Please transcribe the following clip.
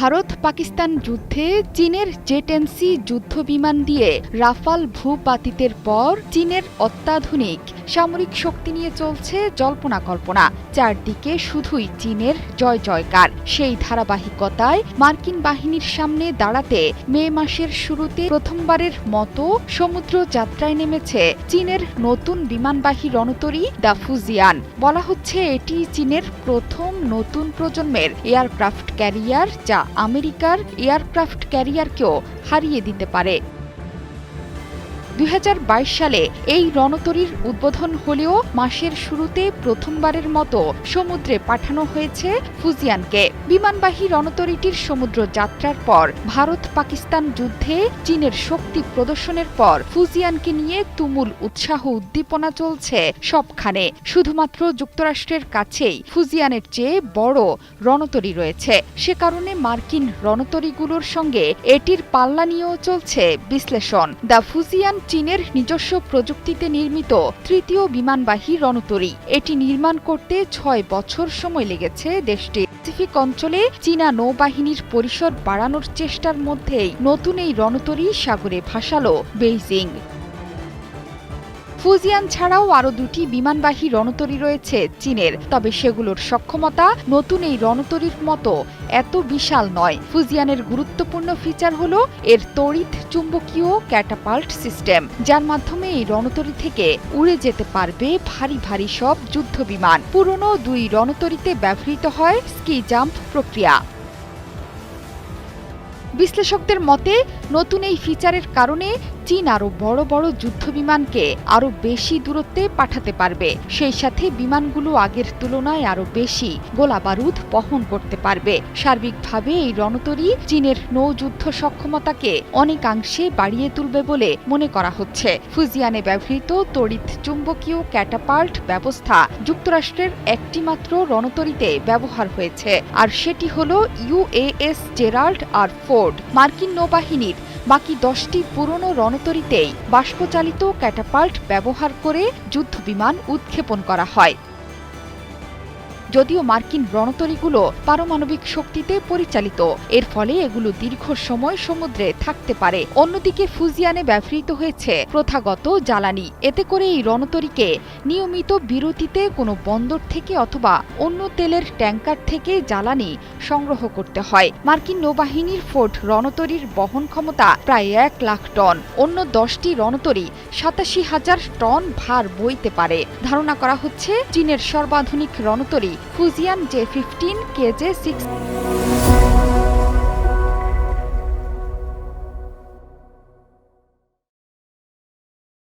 ভারত পাকিস্তান যুদ্ধে চীনের জেট-এনসি যুদ্ধবিমান দিয়ে রাফাল ভূপাতিতের পর চীনের অত্যাধুনিক সামরিক শক্তি নিয়ে চলছে জল্পনা-কল্পনা। চারদিকে শুধুই চীনের জয় জয়কার। সেই ধারাবাহিকতায় মার্কিন বাহিনীর সামনে দাঁড়াতে মে মাসের শুরুতে প্রথমবারের মতো সমুদ্র যাত্রায় নেমেছে চীনের নতুন বিমানবাহী রণতরী দ্য ফুজিয়ান। বলা হচ্ছে এটি চীনের প্রথম নতুন প্রজন্মের এয়ারক্রাফট ক্যারিয়ার, যা আমেরিকার এয়ারক্রাফট ক্যারিয়ারকেও হারিয়ে দিতে পারে। 2022 সালে এই রণতরীর উদ্বোধন হলেও মাসের শুরুতে প্রথমবারের মতো সমুদ্রে পাঠানো হয়েছে ফুজিয়ানকে। বিমানবাহী রণতরীটির সমুদ্র যাত্রার পর ভারত পাকিস্তান যুদ্ধে চীনের শক্তি প্রদর্শনের পর ফুজিয়ানকে নিয়ে তুমুল উৎসাহ উদ্দীপনা চলছে সবখানে। শুধুমাত্র যুক্তরাষ্ট্রের কাছেই ফুজিয়ানের চেয়ে বড় রণতরী রয়েছে। সে কারণে মার্কিন রণতরীগুলোর সঙ্গে এটির পাল্লা নিয়েও চলছে বিশ্লেষণ। দ্য ফুজিয়ান চীনের নিজস্ব প্রযুক্তিতে নির্মিত তৃতীয় বিমানবাহী রণতরী। এটি নির্মাণ করতে 6 বছর সময় লেগেছে দেশটির। প্যাসিফিক অঞ্চলে চীনা নৌবাহিনীর পরিসর বাড়ানোর চেষ্টার মধ্যেই নতুন এই রণতরী সাগরে ভাসালো বেইজিং। ফুজিয়ান ছাড়াও আরও 2টি বিমানবাহী রণতরী রয়েছে চীনের, তবে সেগুলোর সক্ষমতা নতুন এই রণতরীর মতো এত বিশাল নয়। ফুজিয়ানের গুরুত্বপূর্ণ ফিচার হল এর তড়িৎ চুম্বকীয় ক্যাটাপাল্ট সিস্টেম, যার মাধ্যমে এই রণতরী থেকে উড়ে যেতে পারবে ভারী ভারী সব যুদ্ধবিমান। পুরনো 2 রণতরীতে ব্যবহৃত হয় স্কি জাম্প প্রক্রিয়া। বিশ্লেষকদের মতে নতুন এই ফিচারের কারণে চীন আরও বড় বড় যুদ্ধবিমানকে আরও বেশি দূরত্বে পাঠাতে পারবে। সেই সাথে বিমানগুলো আগের তুলনায় আরও বেশি গোলাবারুদ বহন করতে পারবে। সার্বিকভাবে এই রণতরী চীনের নৌযুদ্ধ সক্ষমতাকে অনেকাংশে বাড়িয়ে তুলবে বলে মনে করা হচ্ছে। ফুজিয়ানে ব্যবহৃত তড়িৎ চুম্বকীয় ক্যাটাপাল্ট ব্যবস্থা যুক্তরাষ্ট্রের একটিমাত্র রণতরীতে ব্যবহার হয়েছে, আর সেটি হল UAS জেরাল্ড আর ফোর্ড। মার্কিন নৌবাহিনীর বাকি 10টি পুরনো রণতরীতেই বাষ্পচালিত ক্যাটাপাল্ট ব্যবহার করে যুদ্ধবিমান উৎক্ষেপণ করা হয়। যদিও মার্কিন রণতরীগুলো পারমাণবিক শক্তিতে পরিচালিত, এর ফলে এগুলো দীর্ঘ সময় সমুদ্রে থাকতে পারে। অন্যদিকে ফুজিয়ানে ব্যবহৃত হয়েছে প্রথাগত জ্বালানি। এতে করে এই রণতরীকে নিয়মিত বিরতিতে কোনো বন্দর থেকে অথবা অন্য তেলের ট্যাঙ্কার থেকে জ্বালানি সংগ্রহ করতে হয়। মার্কিন নৌবাহিনীর ফোর্ড রণতরীর বহন ক্ষমতা প্রায় 1 লাখ টন। অন্য 10টি রণতরী 87,000 টন ভার বইতে পারে। ধারণা করা হচ্ছে চীনের সর্বাধুনিক রণতরী ফুজিয়ান J-15 KJ-6